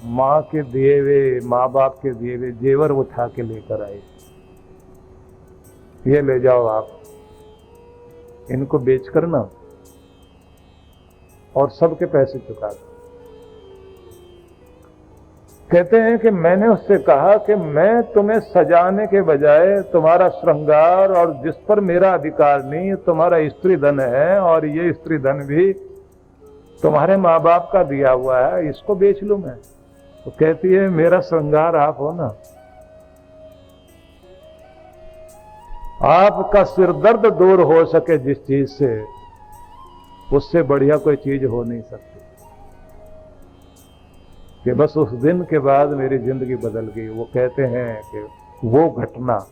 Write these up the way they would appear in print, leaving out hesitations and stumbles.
माँ के दिए हुए, माँ बाप के दिए हुए जेवर उठा के लेकर आए, ये ले जाओ आप, इनको बेचकर ना और सबके पैसे चुका दो। कहते हैं कि मैंने उससे कहा कि मैं तुम्हें सजाने के बजाय तुम्हारा श्रृंगार, और जिस पर मेरा अधिकार नहीं, तुम्हारा स्त्री धन है, और ये स्त्री धन भी तुम्हारे माँ बाप का दिया हुआ है, इसको बेच लूं मैं? तो कहती है मेरा श्रृंगार आप हो ना, आपका सिरदर्द दूर हो सके जिस चीज से, उससे बढ़िया कोई चीज हो नहीं सकती। कि बस उस दिन के बाद मेरी जिंदगी बदल गई। वो कहते हैं कि वो घटना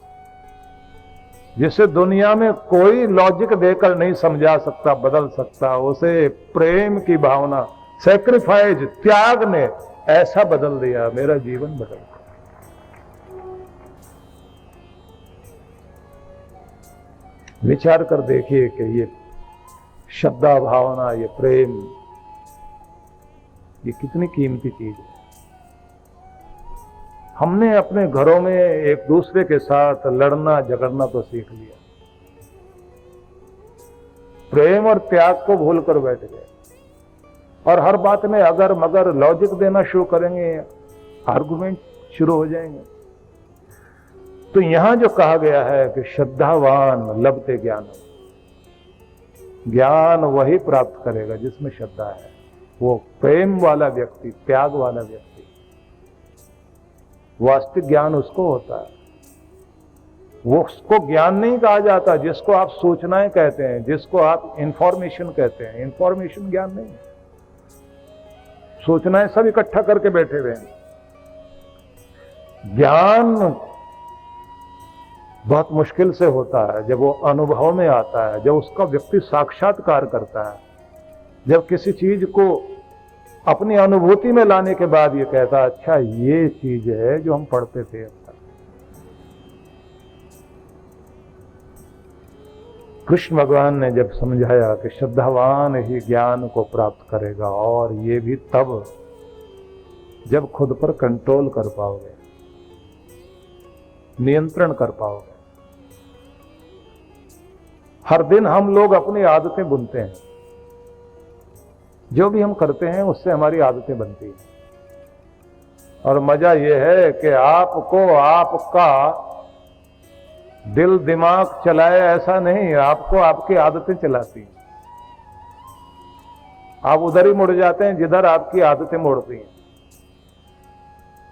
जिसे दुनिया में कोई लॉजिक देकर नहीं समझा सकता, बदल सकता, उसे प्रेम की भावना, सैक्रिफाइस, त्याग ने ऐसा बदल दिया, मेरा जीवन बदल गया। विचार कर देखिए कि ये श्रद्धा भावना, ये प्रेम, ये कितनी कीमती चीज है। हमने अपने घरों में एक दूसरे के साथ लड़ना झगड़ना तो सीख लिया, प्रेम और त्याग को भूलकर बैठ गए, और हर बात में अगर मगर लॉजिक देना शुरू करेंगे, आर्गुमेंट शुरू हो जाएंगे। तो यहां जो कहा गया है कि श्रद्धावान लभते ज्ञान, ज्ञान वही प्राप्त करेगा जिसमें श्रद्धा है। वो प्रेम वाला व्यक्ति, त्याग वाला व्यक्ति, वास्तविक ज्ञान उसको होता है। वो उसको ज्ञान नहीं कहा जाता जिसको आप सूचनाएं कहते हैं, जिसको आप इंफॉर्मेशन कहते हैं। इंफॉर्मेशन ज्ञान नहीं है। सूचनाएं सब इकट्ठा करके बैठे हुए हैं। ज्ञान बहुत मुश्किल से होता है जब वो अनुभव में आता है, जब उसका व्यक्ति साक्षात्कार करता है, जब किसी चीज को अपनी अनुभूति में लाने के बाद ये कहता है अच्छा ये चीज है जो हम पढ़ते थे। कृष्ण भगवान ने जब समझाया कि श्रद्धावान ही ज्ञान को प्राप्त करेगा, और ये भी तब जब खुद पर कंट्रोल कर पाओगे, नियंत्रण कर पाओगे। हर दिन हम लोग अपनी आदतें बुनते हैं, जो भी हम करते हैं उससे हमारी आदतें बनती हैं। और मजा यह है कि आपको आपका दिल दिमाग चलाए ऐसा नहीं, आपको आपकी आदतें चलाती हैं। आप उधर ही मुड़ जाते हैं जिधर आपकी आदतें मुड़ती हैं।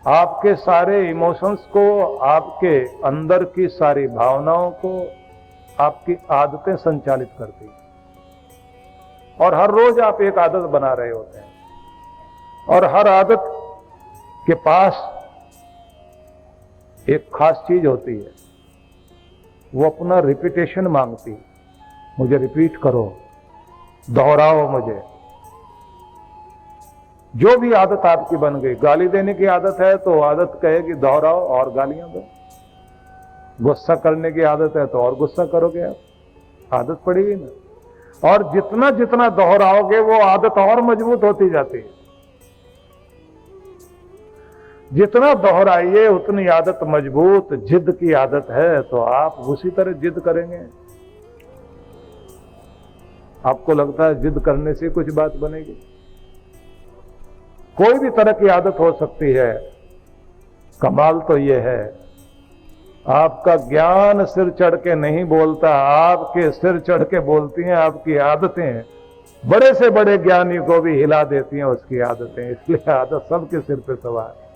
आपके सारे इमोशंस को, आपके अंदर की सारी भावनाओं को आपकी आदतें संचालित करती हैं। और हर रोज आप एक आदत बना रहे होते हैं, और हर आदत के पास एक खास चीज होती है, वो अपना रिपीटेशन मांगती है। मुझे रिपीट करो, दोहराओ मुझे। जो भी आदत आपकी बन गई, गाली देने की आदत है तो आदत कहेगी दोहराओ और गालियां दो। गुस्सा करने की आदत है तो और गुस्सा करोगे आप, आदत पड़ेगी ना। और जितना जितना दोहराओगे वो आदत और मजबूत होती जाती है। जितना दोहराइए उतनी आदत मजबूत। जिद की आदत है तो आप उसी तरह जिद करेंगे। आपको लगता है जिद करने से कुछ बात बनेगी? कोई भी तरह की आदत हो सकती है। कमाल तो यह है आपका ज्ञान सिर चढ़ के नहीं बोलता, आपके सिर चढ़ के बोलती हैं आपकी आदतें। बड़े से बड़े ज्ञानी को भी हिला देती हैं उसकी आदतें। इसलिए आदत सबके सिर पे सवार है।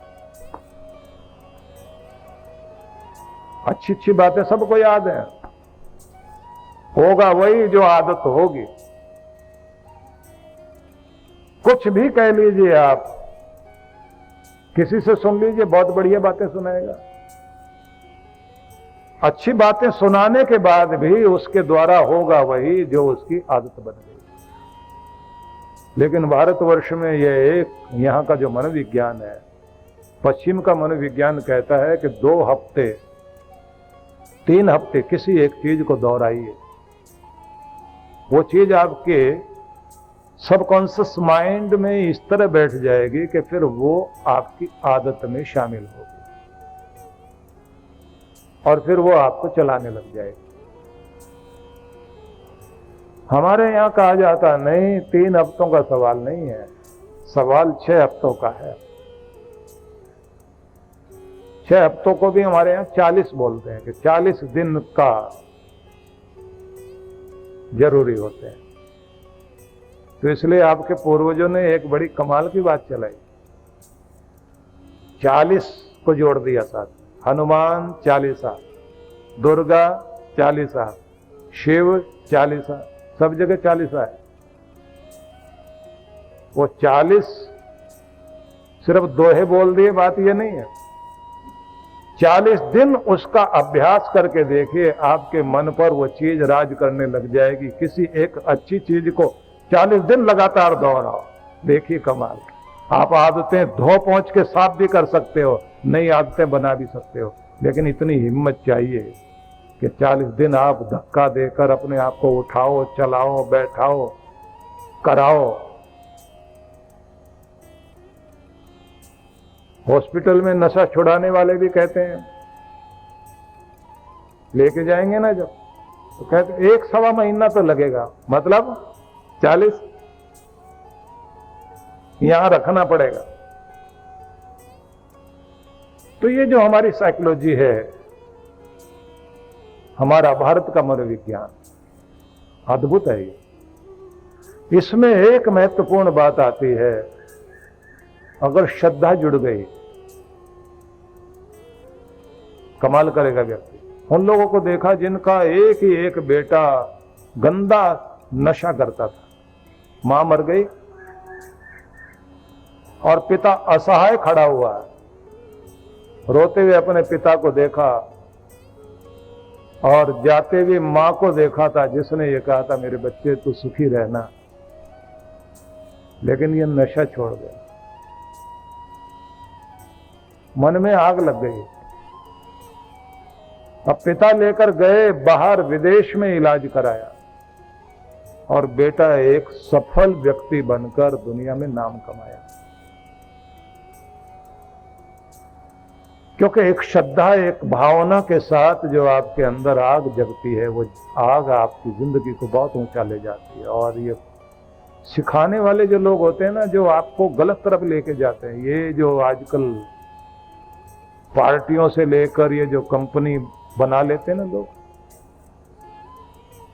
अच्छी अच्छी बातें सबको याद है, होगा वही जो आदत होगी। कुछ भी कह लीजिए आप, किसी से सुन लीजिए, बहुत बढ़िया बातें सुनाएगा। अच्छी बातें सुनाने के बाद भी उसके द्वारा होगा वही जो उसकी आदत बन गई। लेकिन भारतवर्ष में यह एक यहां का जो मनोविज्ञान है, पश्चिम का मनोविज्ञान कहता है कि 2 हफ्ते 3 हफ्ते किसी एक चीज को दोहराइए। वो चीज आपके सबकॉन्शियस माइंड में इस तरह बैठ जाएगी कि फिर वो आपकी आदत में शामिल होगी और फिर वो आपको चलाने लग जाएगी। हमारे यहां कहा जाता नहीं, 3 हफ्तों का सवाल नहीं है, सवाल 6 हफ्तों का है। 6 हफ्तों को भी हमारे यहां 40 बोलते हैं कि 40 दिन का जरूरी होते हैं। तो इसलिए आपके पूर्वजों ने एक बड़ी कमाल की बात चलाई, 40 को जोड़ दिया साथ। हनुमान 40, दुर्गा 40, शिव 40, सब जगह 40 है। वो 40 सिर्फ दोहे बोल दिए, बात ये नहीं है। 40 दिन उसका अभ्यास करके देखिए, आपके मन पर वो चीज राज करने लग जाएगी। किसी एक अच्छी चीज को 40 दिन लगातार दोहराओ, देखिए कमाल। आप आदतें धो पहुंच के साफ भी कर सकते हो, नई आदतें बना भी सकते हो, लेकिन इतनी हिम्मत चाहिए कि 40 दिन आप धक्का देकर अपने आप को उठाओ, चलाओ, बैठाओ, कराओ। हॉस्पिटल में नशा छुड़ाने वाले भी कहते हैं, लेके जाएंगे ना जब, तो कहते 1-1.25 महीना तो लगेगा, मतलब 40 यहां रखना पड़ेगा। तो ये जो हमारी साइकोलॉजी है, हमारा भारत का मनोविज्ञान अद्भुत है। इसमें एक महत्वपूर्ण बात आती है, अगर श्रद्धा जुड़ गई, कमाल करेगा व्यक्ति। उन लोगों को देखा जिनका एक ही एक बेटा गंदा नशा करता था, मां मर गई और पिता असहाय खड़ा हुआ है, रोते हुए अपने पिता को देखा और जाते हुए मां को देखा था, जिसने ये कहा था मेरे बच्चे तू सुखी रहना, लेकिन ये नशा छोड़ गया। मन में आग लग गई। अब पिता लेकर गए बाहर, विदेश में इलाज कराया और बेटा एक सफल व्यक्ति बनकर दुनिया में नाम कमाया। क्योंकि एक श्रद्धा, एक भावना के साथ जो आपके अंदर आग जगती है, वो आग आपकी जिंदगी को बहुत ऊंचा ले जाती है। और ये सिखाने वाले जो लोग होते हैं ना, जो आपको गलत तरफ लेके जाते हैं, ये जो आजकल पार्टियों से लेकर ये जो कंपनी बना लेते हैं ना लोग,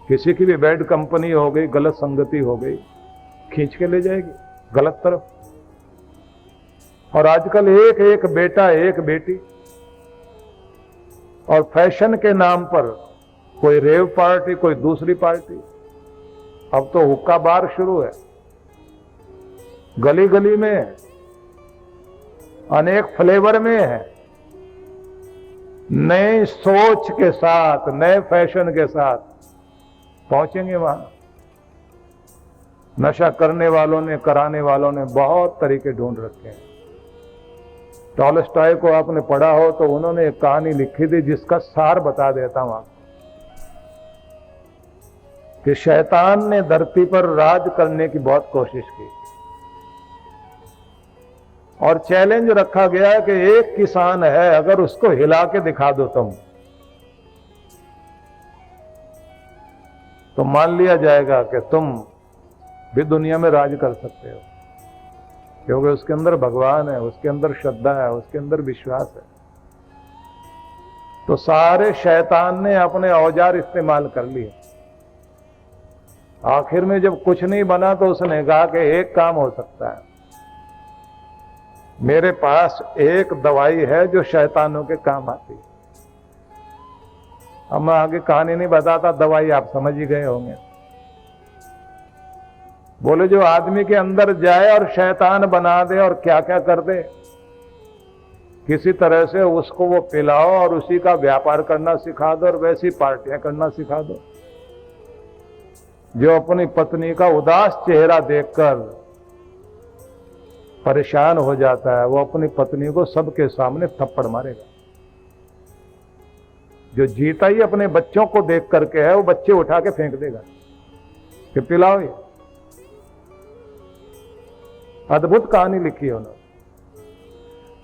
किसी की भी बैड कंपनी हो गई, गलत संगति हो गई, खींच के ले जाएगी गलत तरफ। और आजकल एक एक बेटा, एक बेटी, और फैशन के नाम पर कोई रेव पार्टी, कोई दूसरी पार्टी। अब तो हुक्का बार शुरू है, गली गली में, अनेक फ्लेवर में है। नए सोच के साथ, नए फैशन के साथ पहुंचेंगे वहां। नशा करने वालों ने, कराने वालों ने बहुत तरीके ढूंढ रखे हैं। टॉलस्टॉय को आपने पढ़ा हो तो उन्होंने एक कहानी लिखी थी जिसका सार बता देता हूं आपको, कि शैतान ने धरती पर राज करने की बहुत कोशिश की और चैलेंज रखा गया कि एक किसान है, अगर उसको हिला के दिखा दो तुम, तो मान लिया जाएगा कि तुम भी दुनिया में राज कर सकते हो, क्योंकि उसके अंदर भगवान है, उसके अंदर श्रद्धा है, उसके अंदर विश्वास है। तो सारे शैतान ने अपने औजार इस्तेमाल कर लिए। आखिर में जब कुछ नहीं बना तो उसने कहा कि एक काम हो सकता है, मेरे पास एक दवाई है जो शैतानों के काम आती है। अब मैं आगे कहानी नहीं बताता, दवाई आप समझ ही गए होंगे। बोले जो आदमी के अंदर जाए और शैतान बना दे और क्या क्या कर दे, किसी तरह से उसको वो पिलाओ और उसी का व्यापार करना सिखा दो और वैसी पार्टियां करना सिखा दो। जो अपनी पत्नी का उदास चेहरा देखकर परेशान हो जाता है, वो अपनी पत्नी को सबके सामने थप्पड़ मारेगा। जो जीता ही अपने बच्चों को देख करके है, वो बच्चे उठा के फेंक देगा कि पिलाओ ये। अद्भुत कहानी लिखी है उन्होंने।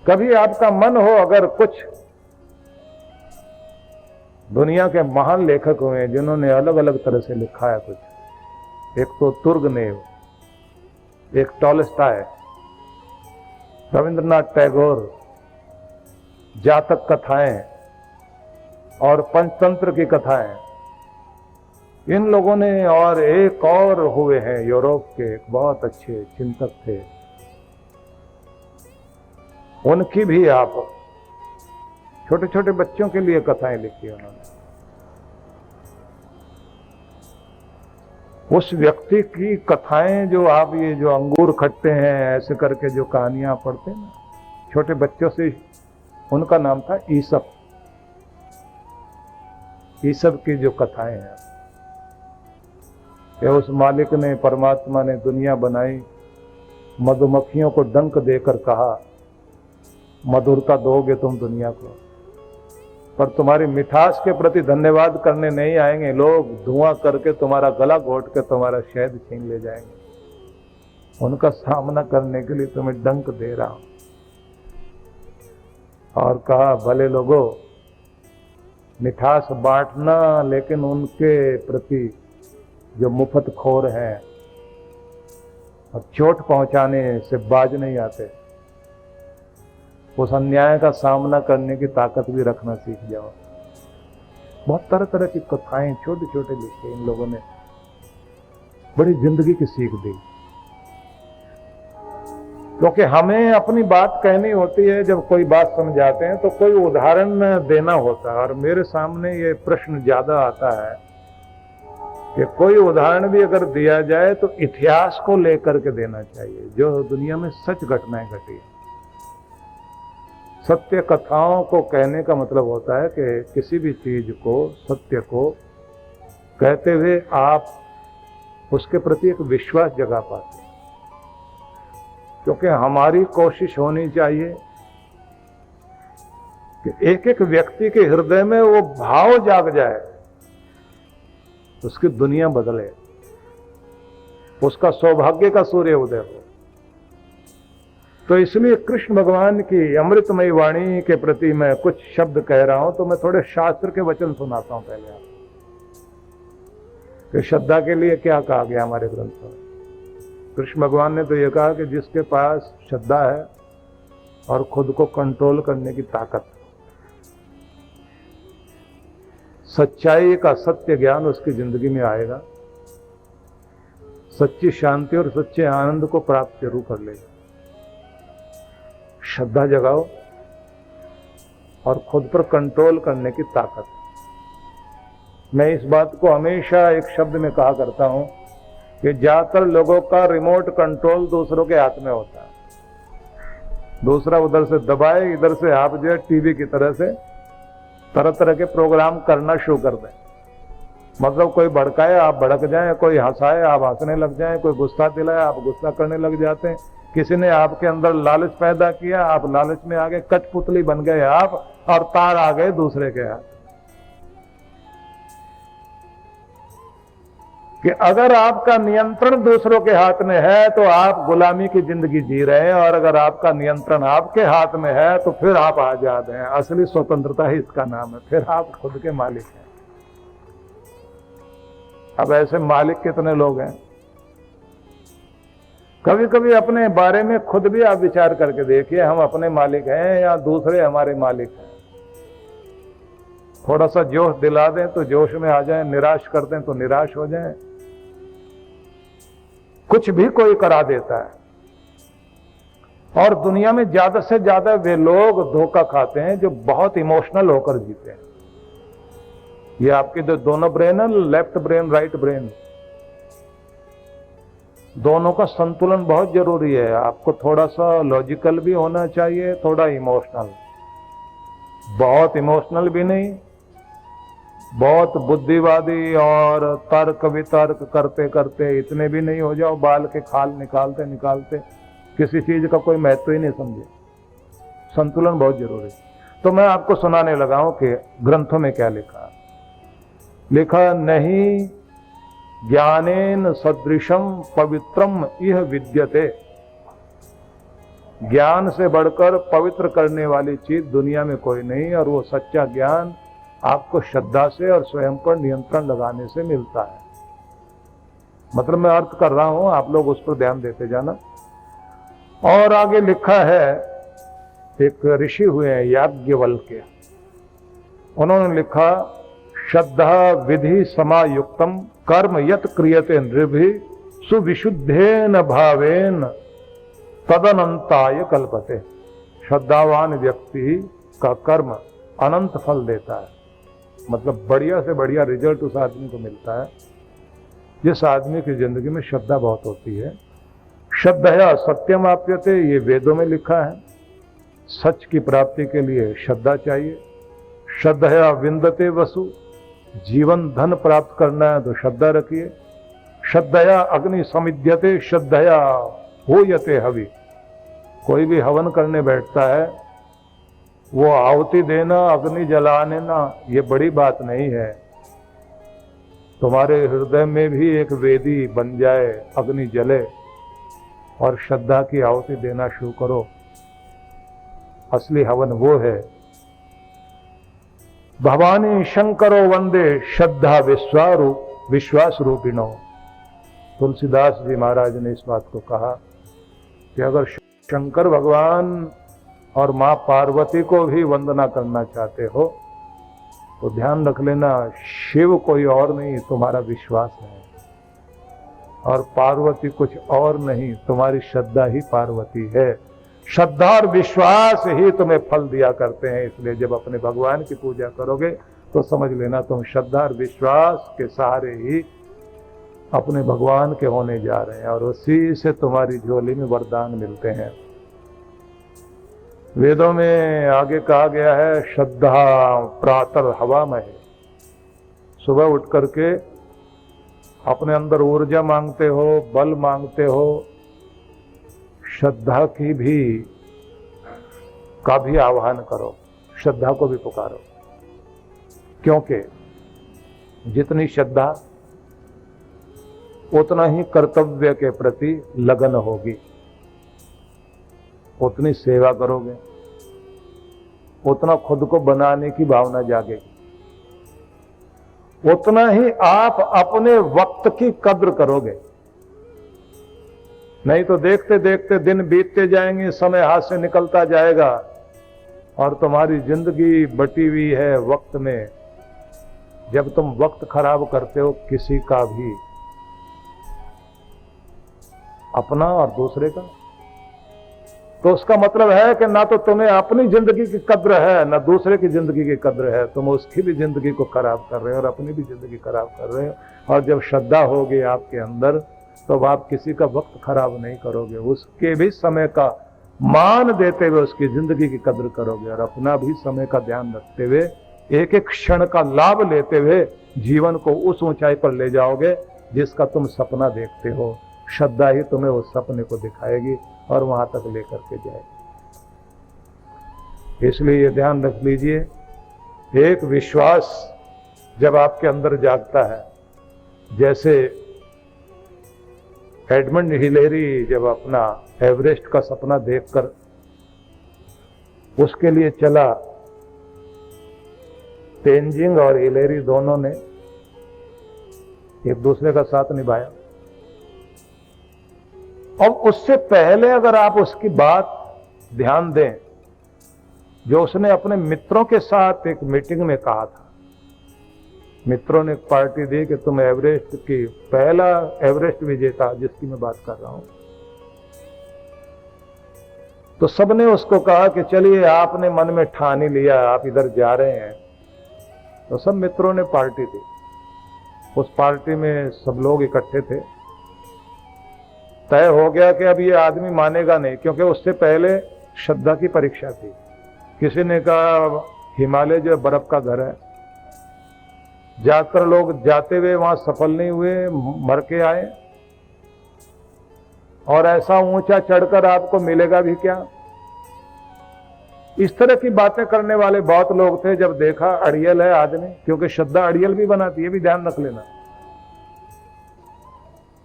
कभी आपका मन हो, अगर कुछ दुनिया के महान लेखक हुए हैं जिन्होंने अलग अलग तरह से लिखा है कुछ, एक तो तुर्गनेव, एक टॉलस्टॉय, रविंद्रनाथ टैगोर, जातक कथाएं और पंचतंत्र की कथाएं, इन लोगों ने, और एक और हुए हैं यूरोप के एक बहुत अच्छे चिंतक थे, उनकी भी आप छोटे छोटे बच्चों के लिए कथाएं लिखी उन्होंने। उस व्यक्ति की कथाएं जो आप ये जो अंगूर खट्टे हैं ऐसे करके जो कहानियां पढ़ते हैं ना छोटे बच्चों से, उनका नाम था ईसप। ईसप की जो कथाएं हैं कि उस मालिक ने, परमात्मा ने दुनिया बनाई, मधुमक्खियों को डंक देकर कहा मधुरता दोगे तुम दुनिया को, पर तुम्हारी मिठास के प्रति धन्यवाद करने नहीं आएंगे लोग, धुआं करके तुम्हारा गला घोट के तुम्हारा शहद छीन ले जाएंगे। उनका सामना करने के लिए तुम्हें डंक दे रहा हूं। और कहा भले लोगों, मिठास बांटना, लेकिन उनके प्रति जो मुफ्त खोर हैं और चोट पहुंचाने से बाज नहीं आते, उस अन्याय का सामना करने की ताकत भी रखना सीख जाओ। बहुत तरह तरह की कथाएं छोटे छोटे लिखे इन लोगों ने, बड़ी जिंदगी की सीख दी। क्योंकि हमें अपनी बात कहनी होती है, जब कोई बात समझाते हैं तो कोई उदाहरण देना होता है, और मेरे सामने ये प्रश्न ज्यादा आता है कि कोई उदाहरण भी अगर दिया जाए तो इतिहास को लेकर के देना चाहिए, जो दुनिया में सच घटनाएं घटी है। सत्य कथाओं को कहने का मतलब होता है कि किसी भी चीज को, सत्य को कहते हुए आप उसके प्रति एक विश्वास जगा पाते हैं। क्योंकि हमारी कोशिश होनी चाहिए कि एक एक व्यक्ति के हृदय में वो भाव जाग जाए, उसकी दुनिया बदले, उसका सौभाग्य का सूर्य उदय हो। तो इसलिए कृष्ण भगवान की अमृतमयी वाणी के प्रति मैं कुछ शब्द कह रहा हूं, तो मैं थोड़े शास्त्र के वचन सुनाता हूं पहले आपको कि श्रद्धा के लिए क्या कहा गया हमारे ग्रंथों में। कृष्ण भगवान ने तो यह कहा कि जिसके पास श्रद्धा है और खुद को कंट्रोल करने की ताकत, सच्चाई का सत्य ज्ञान उसकी जिंदगी में आएगा, सच्ची शांति और सच्चे आनंद को प्राप्त जरूर कर लेगा। श्रद्धा जगाओ और खुद पर कंट्रोल करने की ताकत। मैं इस बात को हमेशा एक शब्द में कहा करता हूं कि ज्यादातर लोगों का रिमोट कंट्रोल दूसरों के हाथ में होता है। दूसरा उधर से दबाए, इधर से आप जो है टीवी की तरह से तरह तरह के प्रोग्राम करना शुरू कर दें। मतलब कोई भड़काए आप भड़क जाएं, कोई हंसाए आप हंसने लग जाएं, कोई गुस्सा दिलाए आप गुस्सा करने लग जाते हैं। किसी ने आपके अंदर लालच पैदा किया, आप लालच में आ गए, कठपुतली बन गए आप, और तार आ गए दूसरे के हाथ। कि अगर आपका नियंत्रण दूसरों के हाथ में है तो आप गुलामी की जिंदगी जी रहे हैं, और अगर आपका नियंत्रण आपके हाथ में है तो फिर आप आजाद हैं। असली स्वतंत्रता ही इसका नाम है, फिर आप खुद के मालिक हैं। अब ऐसे मालिक कितने लोग हैं? कभी कभी अपने बारे में खुद भी आप विचार करके देखिए, हम अपने मालिक हैं या दूसरे हमारे मालिक हैं। थोड़ा सा जोश दिला दें तो जोश में आ जाएं, निराश कर दें तो निराश हो जाएं। कुछ भी कोई करा देता है। और दुनिया में ज्यादा से ज्यादा वे लोग धोखा खाते हैं जो बहुत इमोशनल होकर जीते हैं। ये आपके जो दोनों ब्रेन है, लेफ्ट ब्रेन राइट ब्रेन, दोनों का संतुलन बहुत जरूरी है। आपको थोड़ा सा लॉजिकल भी होना चाहिए, थोड़ा इमोशनल। बहुत इमोशनल भी नहीं, बहुत बुद्धिवादी और तर्क वितर्क करते करते इतने भी नहीं हो जाओ, बाल के खाल निकालते निकालते किसी चीज का कोई महत्व ही नहीं समझे। संतुलन बहुत जरूरी। तो मैं आपको सुनाने लगा हूं कि ग्रंथों में क्या लिखा। लिखा, नहीं ज्ञानेन सदृशम पवित्रम इह विद्यते ज्ञान से बढ़कर पवित्र करने वाली चीज दुनिया में कोई नहीं, और वो सच्चा ज्ञान आपको श्रद्धा से और स्वयं पर नियंत्रण लगाने से मिलता है। मतलब मैं अर्थ कर रहा हूं, आप लोग उस पर ध्यान देते जाना। और आगे लिखा है, एक ऋषि हुए हैं याज्ञवल्क्य, उन्होंने लिखा, श्रद्धा विधि समायुक्तम कर्म यत क्रियते नृभि सुविशुद्धेन भावेन तदनंताय कल्पते। श्रद्धावान व्यक्ति का कर्म अनंत फल देता है, मतलब बढ़िया से बढ़िया रिजल्ट उस आदमी को मिलता है जिस आदमी की जिंदगी में श्रद्धा बहुत होती है। श्रद्धया सत्यम आप्यते, ये वेदों में लिखा है। सच की प्राप्ति के लिए श्रद्धा चाहिए। श्रद्धया विंदते वसु, जीवन धन प्राप्त करना है तो श्रद्धा रखिए। श्रद्धया अग्नि समिध्यते, श्रद्धया होयते हवि। कोई भी हवन करने बैठता है, वो आहुति देना, अग्नि जलाने ना, ये बड़ी बात नहीं है। तुम्हारे हृदय में भी एक वेदी बन जाए, अग्नि जले, और श्रद्धा की आहुति देना शुरू करो। असली हवन वो है। भवानी शंकरो वंदे श्रद्धा विश्वास रूपिणो। तुलसीदास जी महाराज ने इस बात को कहा कि अगर शंकर भगवान और मां पार्वती को भी वंदना करना चाहते हो तो ध्यान रख लेना, शिव कोई और नहीं, तुम्हारा विश्वास है, और पार्वती कुछ और नहीं, तुम्हारी श्रद्धा ही पार्वती है। श्रद्धा और विश्वास ही तुम्हें फल दिया करते हैं। इसलिए जब अपने भगवान की पूजा करोगे तो समझ लेना तुम श्रद्धा और विश्वास के सहारे ही अपने भगवान के होने जा रहे हैं, और उसी से तुम्हारी झोली में वरदान मिलते हैं। वेदों में आगे कहा गया है, श्रद्धा प्रातः हवामहे। सुबह उठ करके अपने अंदर ऊर्जा मांगते हो, बल मांगते हो, श्रद्धा की भी का भी आह्वान करो, श्रद्धा को भी पुकारो। क्योंकि जितनी श्रद्धा उतना ही कर्तव्य के प्रति लगन होगी, उतनी सेवा करोगे, उतना खुद को बनाने की भावना जागेगी, उतना ही आप अपने वक्त की कद्र करोगे। नहीं तो देखते देखते दिन बीतते जाएंगे, समय हाथ से निकलता जाएगा, और तुम्हारी जिंदगी बटी हुई है वक्त में। जब तुम वक्त खराब करते हो किसी का भी, अपना और दूसरे का, तो उसका मतलब है कि ना तो तुम्हें अपनी जिंदगी की कद्र है, ना दूसरे की जिंदगी की कद्र है। तुम उसकी भी जिंदगी को खराब कर रहे हो और अपनी भी जिंदगी खराब कर रहे हो। और जब श्रद्धा होगी आपके अंदर तो आप किसी का वक्त खराब नहीं करोगे, उसके भी समय का मान देते हुए उसकी जिंदगी की कद्र करोगे, और अपना भी समय का ध्यान रखते हुए एक एक क्षण का लाभ लेते हुए जीवन को उस ऊंचाई पर ले जाओगे जिसका तुम सपना देखते हो। श्रद्धा ही तुम्हें उस सपने को दिखाएगी और वहां तक लेकर के जाएगी। इसलिए ये ध्यान रख लीजिए, एक विश्वास जब आपके अंदर जागता है, जैसे एडमंड हिलेरी जब अपना एवरेस्ट का सपना देखकर उसके लिए चला, तेंजिंग और हिलेरी दोनों ने एक दूसरे का साथ निभाया। और उससे पहले अगर आप उसकी बात ध्यान दें, जो उसने अपने मित्रों के साथ एक मीटिंग में कहा था, मित्रों ने एक पार्टी दी कि तुम एवरेस्ट की, पहला एवरेस्ट विजेता जिसकी मैं बात कर रहा हूं, तो सबने उसको कहा कि चलिए आपने मन में ठान ही लिया, आप इधर जा रहे हैं। तो सब मित्रों ने पार्टी दी। उस पार्टी में सब लोग इकट्ठे थे। तय हो गया कि अब ये आदमी मानेगा नहीं, क्योंकि उससे पहले श्रद्धा की परीक्षा थी। किसी ने कहा हिमालय जो बर्फ का घर है, जाकर लोग जाते हुए वहां सफल नहीं हुए, मर के आए, और ऐसा ऊंचा चढ़कर आपको मिलेगा भी क्या। इस तरह की बातें करने वाले बहुत लोग थे। जब देखा अड़ियल है आदमी, क्योंकि श्रद्धा अड़ियल भी बनाती है, भी ध्यान रख लेना।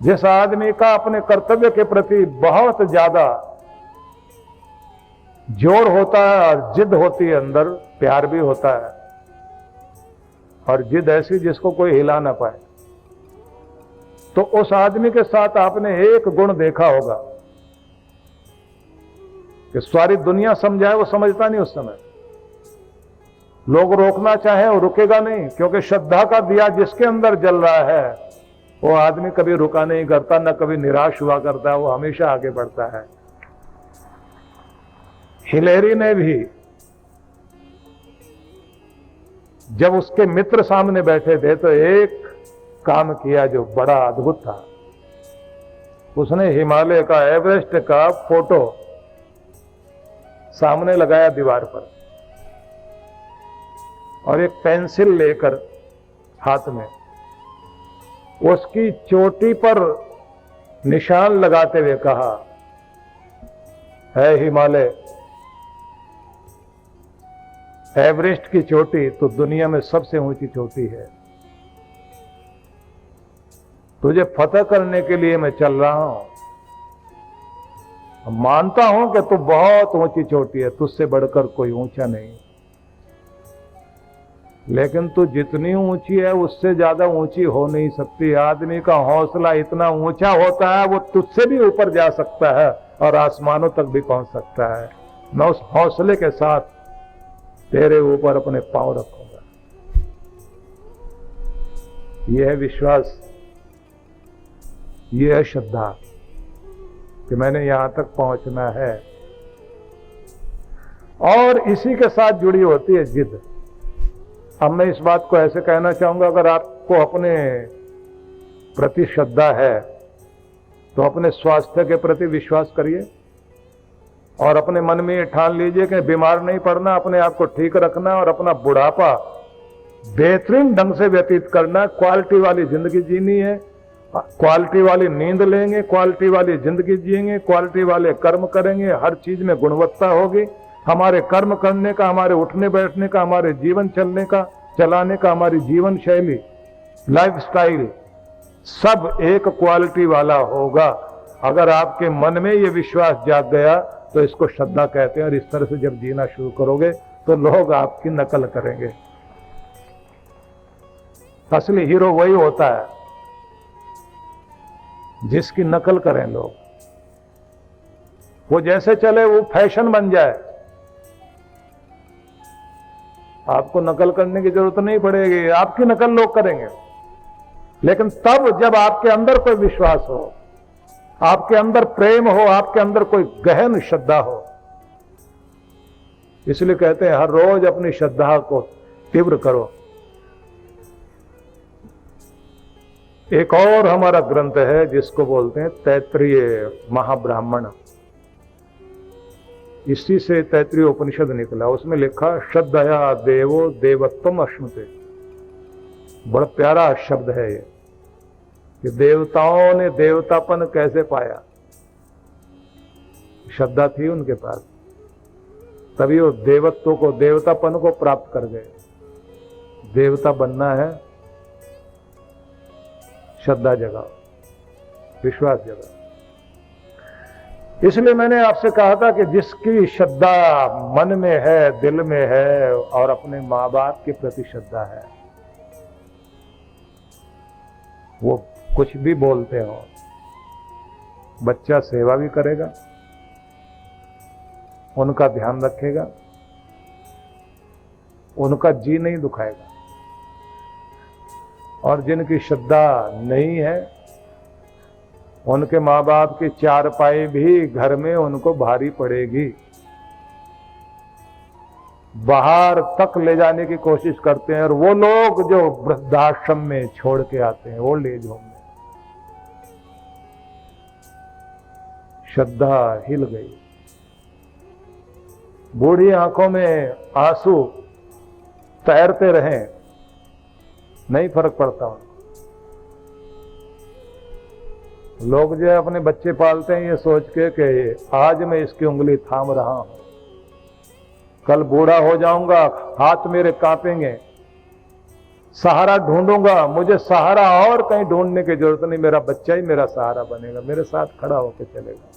जिस आदमी का अपने कर्तव्य के प्रति बहुत ज्यादा जोर होता है और जिद होती है, अंदर प्यार भी होता है, और जिद ऐसी जिसको कोई हिला ना पाए। तो उस आदमी के साथ आपने एक गुण देखा होगा कि सारी दुनिया समझाए वो समझता नहीं उस समय। लोग रोकना चाहे वो रुकेगा नहीं, क्योंकि श्रद्धा का दिया जिसके अंदर जल रहा है वो आदमी कभी रुका नहीं करता, न कभी निराश हुआ करता है, वो हमेशा आगे बढ़ता है। हिलेरी ने भी जब उसके मित्र सामने बैठे थे तो एक काम किया जो बड़ा अद्भुत था। उसने हिमालय का, एवरेस्ट का फोटो सामने लगाया दीवार पर, और एक पेंसिल लेकर हाथ में उसकी चोटी पर निशान लगाते हुए कहा, है हिमालय, एवरेस्ट की चोटी तो दुनिया में सबसे ऊंची चोटी है। तुझे फतह करने के लिए मैं चल रहा हूं। मानता हूं कि तू बहुत ऊंची चोटी है, तुझसे बढ़कर कोई ऊंचा नहीं, लेकिन तू जितनी ऊंची है उससे ज्यादा ऊंची हो नहीं सकती। आदमी का हौसला इतना ऊंचा होता है वो तुझसे भी ऊपर जा सकता है और आसमानों तक भी पहुंच सकता है। मैं उस हौसले के साथ तेरे ऊपर अपने पांव रखूंगा। यह है विश्वास, यह है श्रद्धा कि मैंने यहां तक पहुंचना है। और इसी के साथ जुड़ी होती है जिद। अब मैं इस बात को ऐसे कहना चाहूंगा, अगर आपको अपने प्रति श्रद्धा है तो अपने स्वास्थ्य के प्रति विश्वास करिए और अपने मन में ये ठान लीजिए कि बीमार नहीं पड़ना, अपने आप को ठीक रखना और अपना बुढ़ापा बेहतरीन ढंग से व्यतीत करना। क्वालिटी वाली जिंदगी जीनी है, क्वालिटी वाली नींद लेंगे, क्वालिटी वाली जिंदगी जिएंगे, क्वालिटी वाले कर्म करेंगे, हर चीज में गुणवत्ता होगी। हमारे कर्म करने का, हमारे उठने बैठने का, हमारे जीवन चलने का, चलाने का, हमारी जीवन शैली, लाइफस्टाइल सब एक क्वालिटी वाला होगा। अगर आपके मन में ये विश्वास जाग गया तो इसको श्रद्धा कहते हैं। और इस तरह से जब जीना शुरू करोगे तो लोग आपकी नकल करेंगे। असली हीरो वही होता है जिसकी नकल करें लोग। वो जैसे चले वो फैशन बन जाए, आपको नकल करने की जरूरत नहीं पड़ेगी, आपकी नकल लोग करेंगे। लेकिन तब जब आपके अंदर कोई विश्वास हो, आपके अंदर प्रेम हो, आपके अंदर कोई गहन श्रद्धा हो। इसलिए कहते हैं हर रोज अपनी श्रद्धा को तीव्र करो। एक और हमारा ग्रंथ है जिसको बोलते हैं तैत्तिरीय महाब्राह्मण। इसी से तैत्तिरीय उपनिषद निकला। उसमें लिखा श्रद्धया देवो देवत्वम अश्नुते। बड़ा प्यारा शब्द है ये कि देवताओं ने देवतापन कैसे पाया। श्रद्धा थी उनके पास, तभी वो देवत्व को, देवतापन को प्राप्त कर गए। देवता बनना है, श्रद्धा जगाओ, विश्वास जगाओ। इसलिए मैंने आपसे कहा था कि जिसकी श्रद्धा मन में है, दिल में है और अपने मां बाप के प्रति श्रद्धा है, वो कुछ भी बोलते हो, बच्चा सेवा भी करेगा, उनका ध्यान रखेगा, उनका जी नहीं दुखाएगा। और जिनकी श्रद्धा नहीं है, उनके माँ बाप की चारपाई भी घर में उनको भारी पड़ेगी। बाहर तक ले जाने की कोशिश करते हैं। और वो लोग जो वृद्धाश्रम में छोड़ के आते हैं, ओल्ड एज होम में, श्रद्धा हिल गई, बूढ़ी आंखों में आंसू तैरते रहें, नहीं फर्क पड़ता उनको। लोग जो है अपने बच्चे पालते हैं ये सोच के कि आज मैं इसकी उंगली थाम रहा हूं, कल बूढ़ा हो जाऊंगा, हाथ मेरे कांपेंगे, सहारा ढूंढूंगा, मुझे सहारा और कहीं ढूंढने की जरूरत नहीं, मेरा बच्चा ही मेरा सहारा बनेगा, मेरे साथ खड़ा होकर चलेगा।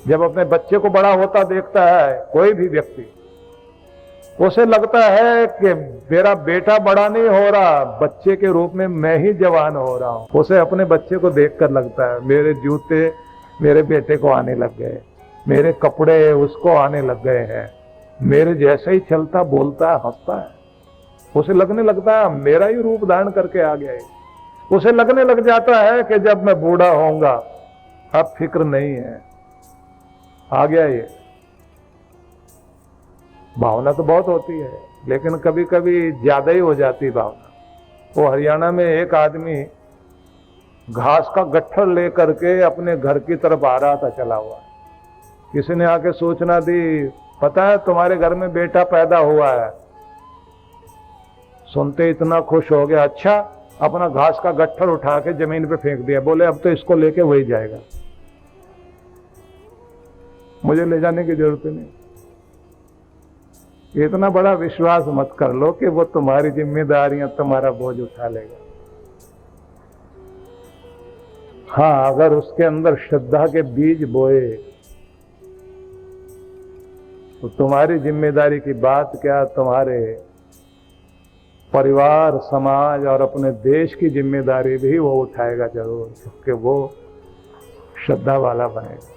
जब अपने बच्चे को बड़ा होता देखता है कोई भी व्यक्ति, उसे लगता है कि मेरा बेटा बड़ा नहीं हो रहा, बच्चे के रूप में मैं ही जवान हो रहा हूं। उसे अपने बच्चे को देखकर लगता है मेरे जूते मेरे बेटे को आने लग गए, मेरे कपड़े उसको आने लग गए हैं, मेरे जैसे ही चलता बोलता है हंसता है। उसे लगने लगता है मेरा ही रूप धारण करके आ गया है। उसे लगने लग जाता है कि जब मैं बूढ़ा होऊंगा अब फिक्र नहीं है, आ गया ये। भावना तो बहुत होती है लेकिन कभी कभी ज्यादा ही हो जाती भावना। वो हरियाणा में एक आदमी घास का गट्ठर लेकर के अपने घर की तरफ आ रहा था चला हुआ। किसी ने आके सूचना दी, पता है तुम्हारे घर में बेटा पैदा हुआ है। सुनते इतना खुश हो गया, अच्छा। अपना घास का गट्ठर उठा के जमीन पे फेंक दिया, बोले अब तो इसको लेके वही जाएगा, मुझे ले जाने की जरूरत नहीं। इतना बड़ा विश्वास मत कर लो कि वो तुम्हारी जिम्मेदारियां तुम्हारा बोझ उठा लेगा। हाँ, अगर उसके अंदर श्रद्धा के बीज बोए तो तुम्हारी जिम्मेदारी की बात क्या, तुम्हारे परिवार समाज और अपने देश की जिम्मेदारी भी वो उठाएगा जरूर, क्योंकि वो श्रद्धा वाला बनेगा।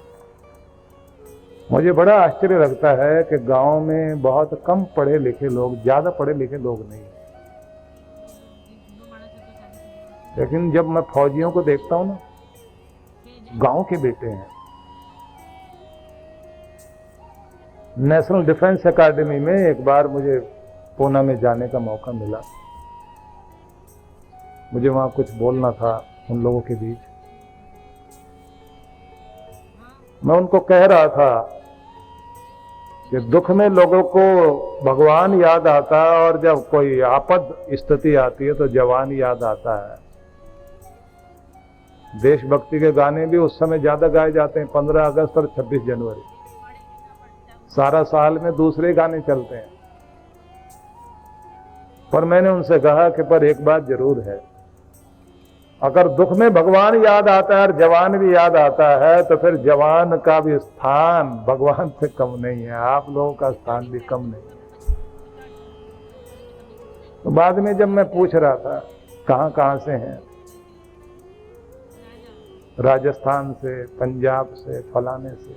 मुझे बड़ा आश्चर्य लगता है कि गांव में बहुत कम पढ़े लिखे लोग, ज्यादा पढ़े लिखे लोग नहीं, लेकिन जब मैं फौजियों को देखता हूं ना, गांव के बेटे हैं। नेशनल डिफेंस एकेडमी में एक बार मुझे पूना में जाने का मौका मिला। मुझे वहां कुछ बोलना था उन लोगों के बीच। मैं उनको कह रहा था कि दुख में लोगों को भगवान याद आता है और जब कोई आपद स्थिति आती है तो जवान याद आता है। देशभक्ति के गाने भी उस समय ज्यादा गाए जाते हैं, 15 अगस्त और 26 जनवरी। सारा साल में दूसरे गाने चलते हैं। पर मैंने उनसे कहा कि पर एक बात जरूर है, अगर दुख में भगवान याद आता है और जवान भी याद आता है तो फिर जवान का भी स्थान भगवान से कम नहीं है, आप लोगों का स्थान भी कम नहीं है। तो बाद में जब मैं पूछ रहा था कहां से हैं, राजस्थान से, पंजाब से, फलाने से,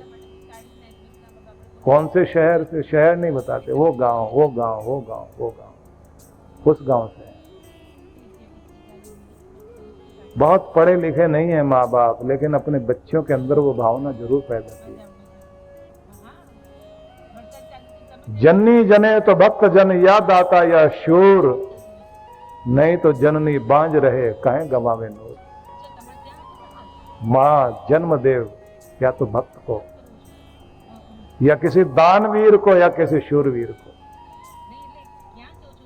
कौन से शहर से, शहर नहीं बताते, वो गांव, उस गांव से। बहुत पढ़े लिखे नहीं है माँ बाप, लेकिन अपने बच्चों के अंदर वो भावना जरूर पैदा की। जननी जने तो भक्त जन याद आता या शूर, नहीं तो जननी बांझ रहे कहें गवावे नूर। माँ जन्म देव या तो भक्त को, या किसी दानवीर को, या किसी शूरवीर को,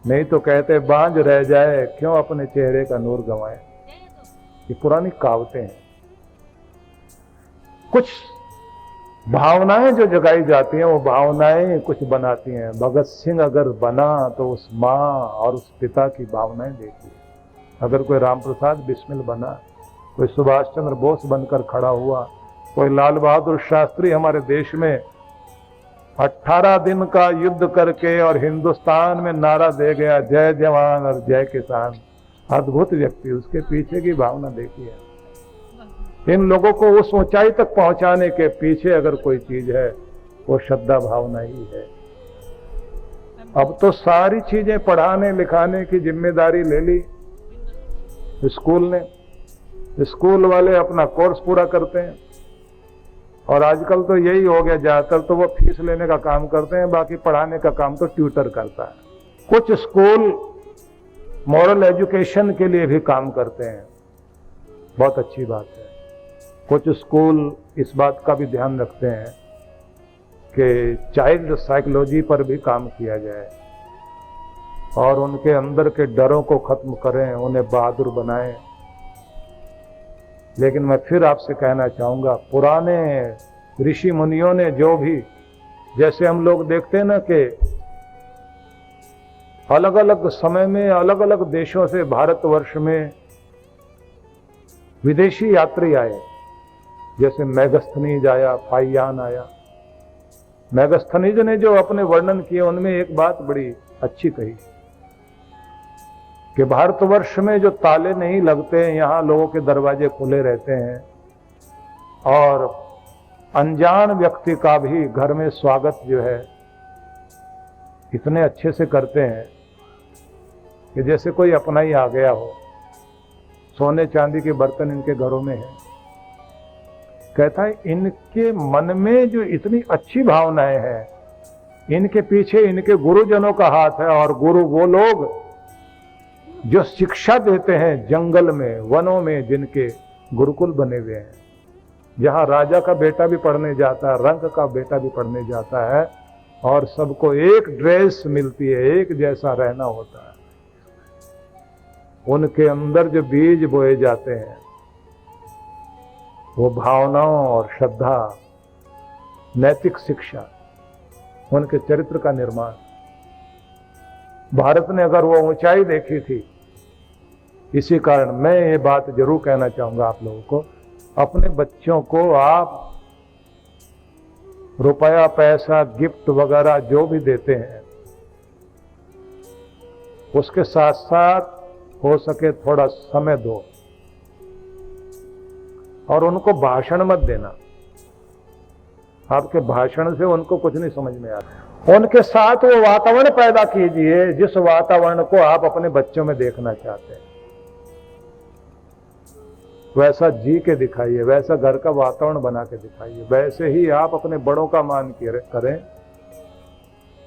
नहीं तो कहते बांझ रह जाए क्यों अपने चेहरे का नूर गंवाए। ये पुरानी कहावतें हैं। कुछ भावनाएं जो जगाई जाती हैं वो भावनाएं कुछ बनाती हैं। भगत सिंह अगर बना तो उस माँ और उस पिता की भावनाएं देखिए। अगर कोई राम प्रसाद बिस्मिल बना, कोई सुभाष चंद्र बोस बनकर खड़ा हुआ, कोई लाल बहादुर शास्त्री हमारे देश में 18 दिन का युद्ध करके और हिंदुस्तान में नारा दे गया जय जवान और जय किसान, अद्भुत व्यक्ति, उसके पीछे की भावना देखिए। इन लोगों को उस ऊंचाई तक पहुंचाने के पीछे अगर कोई चीज है वो श्रद्धा भावना ही है। अब तो सारी चीजें पढ़ाने लिखाने की जिम्मेदारी ले ली स्कूल ने। स्कूल वाले अपना कोर्स पूरा करते हैं और आजकल तो यही हो गया, ज्यादातर तो वो फीस लेने का काम करते हैं, बाकी पढ़ाने का काम तो ट्यूटर करता है। कुछ स्कूल मॉरल एजुकेशन के लिए भी काम करते हैं, बहुत अच्छी बात है। कुछ स्कूल इस बात का भी ध्यान रखते हैं कि चाइल्ड साइकोलॉजी पर भी काम किया जाए और उनके अंदर के डरों को खत्म करें, उन्हें बहादुर बनाएं। लेकिन मैं फिर आपसे कहना चाहूंगा, पुराने ऋषि मुनियों ने जो भी, जैसे हम लोग देखते हैं ना कि अलग अलग समय में अलग अलग देशों से भारतवर्ष में विदेशी यात्री आए, जैसे मेगस्थनीज आया, फाइयान आया। मेगस्थनीज ने जो अपने वर्णन किए उनमें एक बात बड़ी अच्छी कही कि भारतवर्ष में जो ताले नहीं लगते हैं, यहां लोगों के दरवाजे खुले रहते हैं और अनजान व्यक्ति का भी घर में स्वागत जो है इतने अच्छे से करते हैं कि जैसे कोई अपना ही आ गया हो। सोने चांदी के बर्तन इनके घरों में है। कहता है इनके मन में जो इतनी अच्छी भावनाएं हैं, इनके पीछे इनके गुरुजनों का हाथ है। और गुरु वो लोग जो शिक्षा देते हैं जंगल में, वनों में, जिनके गुरुकुल बने हुए हैं, जहां राजा का बेटा भी पढ़ने जाता है, रंग का बेटा भी पढ़ने जाता है और सबको एक ड्रेस मिलती है, एक जैसा रहना होता है। उनके अंदर जो बीज बोए जाते हैं वो भावनाओं और श्रद्धा, नैतिक शिक्षा, उनके चरित्र का निर्माण। भारत ने अगर वो ऊंचाई देखी थी, इसी कारण मैं ये बात जरूर कहना चाहूंगा आप लोगों को, अपने बच्चों को आप रुपया, पैसा, गिफ्ट वगैरह जो भी देते हैं, उसके साथ साथ हो सके थोड़ा समय दो और उनको भाषण मत देना। आपके भाषण से उनको कुछ नहीं समझ में आता। उनके साथ वो वातावरण पैदा कीजिए जिस वातावरण को आप अपने बच्चों में देखना चाहते हैं। वैसा जी के दिखाइए, वैसा घर का वातावरण बना के दिखाइए। वैसे ही आप अपने बड़ों का मान करें।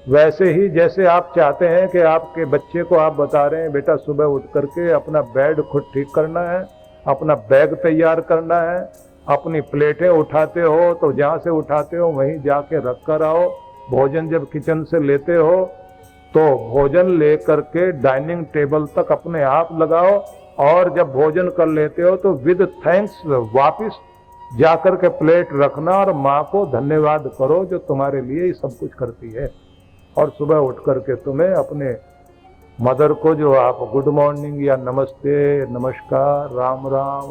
वैसे ही जैसे आप चाहते हैं कि आपके बच्चे को आप बता रहे हैं बेटा सुबह उठ करके अपना बेड खुद ठीक करना है, अपना बैग तैयार करना है, अपनी प्लेटें उठाते हो तो जहां से उठाते हो वहीं जाके रख कर आओ। भोजन जब किचन से लेते हो तो भोजन लेकर के डाइनिंग टेबल तक अपने आप लगाओ और जब भोजन कर लेते हो तो विद थैंक्स वापिस जाकर के प्लेट रखना और माँ को धन्यवाद करो जो तुम्हारे लिए ये सब कुछ करती है। और सुबह उठ करके तुम्हें अपने मदर को जो आप गुड मॉर्निंग या नमस्ते, नमस्कार, राम राम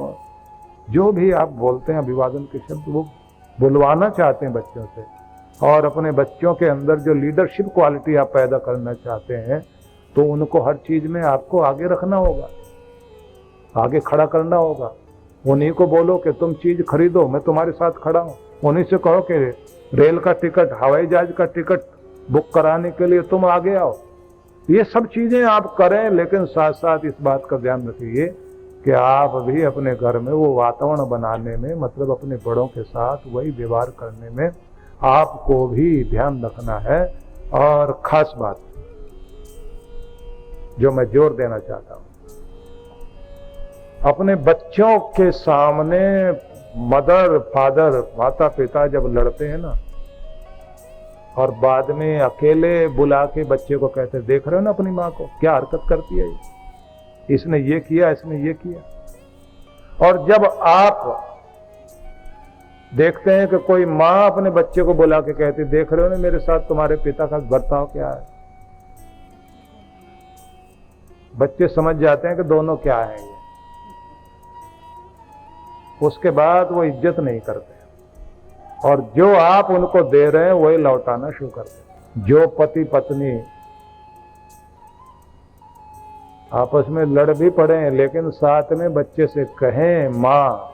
जो भी आप बोलते हैं अभिवादन के शब्द, वो बुलवाना चाहते हैं बच्चों से। और अपने बच्चों के अंदर जो लीडरशिप क्वालिटी आप पैदा करना चाहते हैं तो उनको हर चीज में आपको आगे रखना होगा, आगे खड़ा करना होगा। उन्हीं को बोलो कि तुम चीज खरीदो, मैं तुम्हारे साथ खड़ा हूं। उन्हीं से कहो कि रेल का टिकट, हवाई जहाज का टिकट बुक कराने के लिए तुम आगे आओ। ये सब चीजें आप करें, लेकिन साथ साथ इस बात का ध्यान रखिए कि आप भी अपने घर में वो वातावरण बनाने में, मतलब अपने बड़ों के साथ वही व्यवहार करने में आपको भी ध्यान रखना है। और खास बात जो मैं जोर देना चाहता हूं, अपने बच्चों के सामने मदर, फादर, माता पिता जब लड़ते हैं ना और बाद में अकेले बुला के बच्चे को कहते देख रहे हो ना अपनी माँ को क्या हरकत करती है, इसने ये किया, इसने ये किया। और जब आप देखते हैं कि कोई माँ अपने बच्चे को बुला के कहती देख रहे हो ना मेरे साथ तुम्हारे पिता का बर्ताव क्या है, बच्चे समझ जाते हैं कि दोनों क्या है ये। उसके बाद वो इज्जत नहीं करते और जो आप उनको दे रहे हैं वही लौटाना शुरू कर दें। जो पति पत्नी आपस में लड़ भी पड़े लेकिन साथ में बच्चे से कहें माँ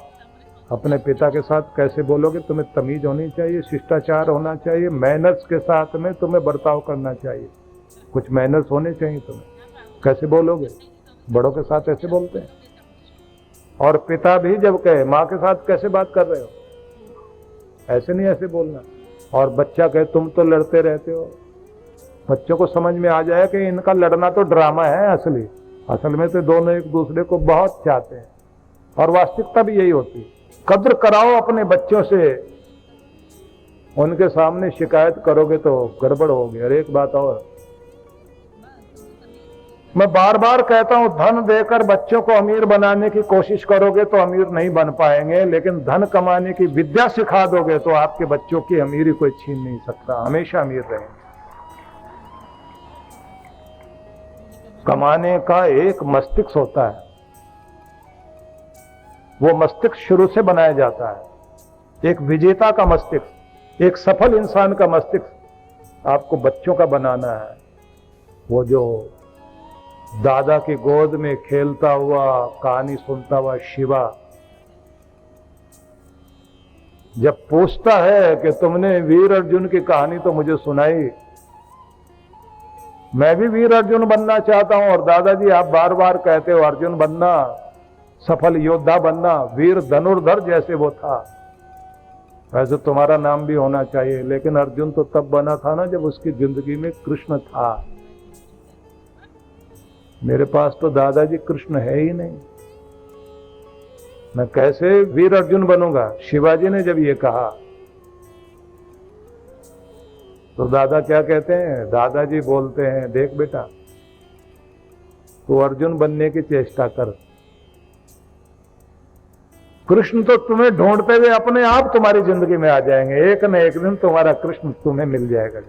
अपने पिता के साथ कैसे बोलोगे, तुम्हें तमीज होनी चाहिए, शिष्टाचार होना चाहिए, मैनर्स के साथ में तुम्हें बर्ताव करना चाहिए, कुछ मैनर्स होने चाहिए तुम्हें, कैसे बोलोगे, बड़ों के साथ ऐसे बोलते हैं। और पिता भी जब कहे माँ के साथ कैसे बात कर रहे हो, ऐसे नहीं, ऐसे बोलना। और बच्चा कहे तुम तो लड़ते रहते हो, बच्चों को समझ में आ जाए कि इनका लड़ना तो ड्रामा है, असल में तो दोनों एक दूसरे को बहुत चाहते हैं और वास्तविकता भी यही होती है। कद्र कराओ अपने बच्चों से, उनके सामने शिकायत करोगे तो गड़बड़ होगी। और एक बात और मैं बार बार कहता हूं, धन देकर बच्चों को अमीर बनाने की कोशिश करोगे तो अमीर नहीं बन पाएंगे, लेकिन धन कमाने की विद्या सिखा दोगे तो आपके बच्चों की अमीरी कोई छीन नहीं सकता, हमेशा अमीर रहेंगे। कमाने का एक मस्तिष्क होता है, वो मस्तिष्क शुरू से बनाया जाता है एक विजेता का मस्तिष्क, एक सफल इंसान का मस्तिष्क आपको बच्चों का बनाना है। वो जो दादा की गोद में खेलता हुआ, कहानी सुनता हुआ शिवा जब पूछता है कि तुमने वीर अर्जुन की कहानी तो मुझे सुनाई, मैं भी वीर अर्जुन बनना चाहता हूं, और दादाजी आप बार बार कहते हो अर्जुन बनना, सफल योद्धा बनना, वीर धनुर्धर जैसे वो था, वैसे तुम्हारा नाम भी होना चाहिए। लेकिन अर्जुन तो तब बना था ना जब उसकी जिंदगी में कृष्ण था। मेरे पास तो दादाजी कृष्ण है ही नहीं, मैं कैसे वीर अर्जुन बनूंगा। शिवाजी ने जब ये कहा तो दादा क्या कहते हैं, दादाजी बोलते हैं देख बेटा तू अर्जुन बनने की चेष्टा कर, कृष्ण तो तुम्हें ढूंढते हुए अपने आप तुम्हारी जिंदगी में आ जाएंगे, एक न एक दिन तुम्हारा कृष्ण तुम्हें मिल जाएगा।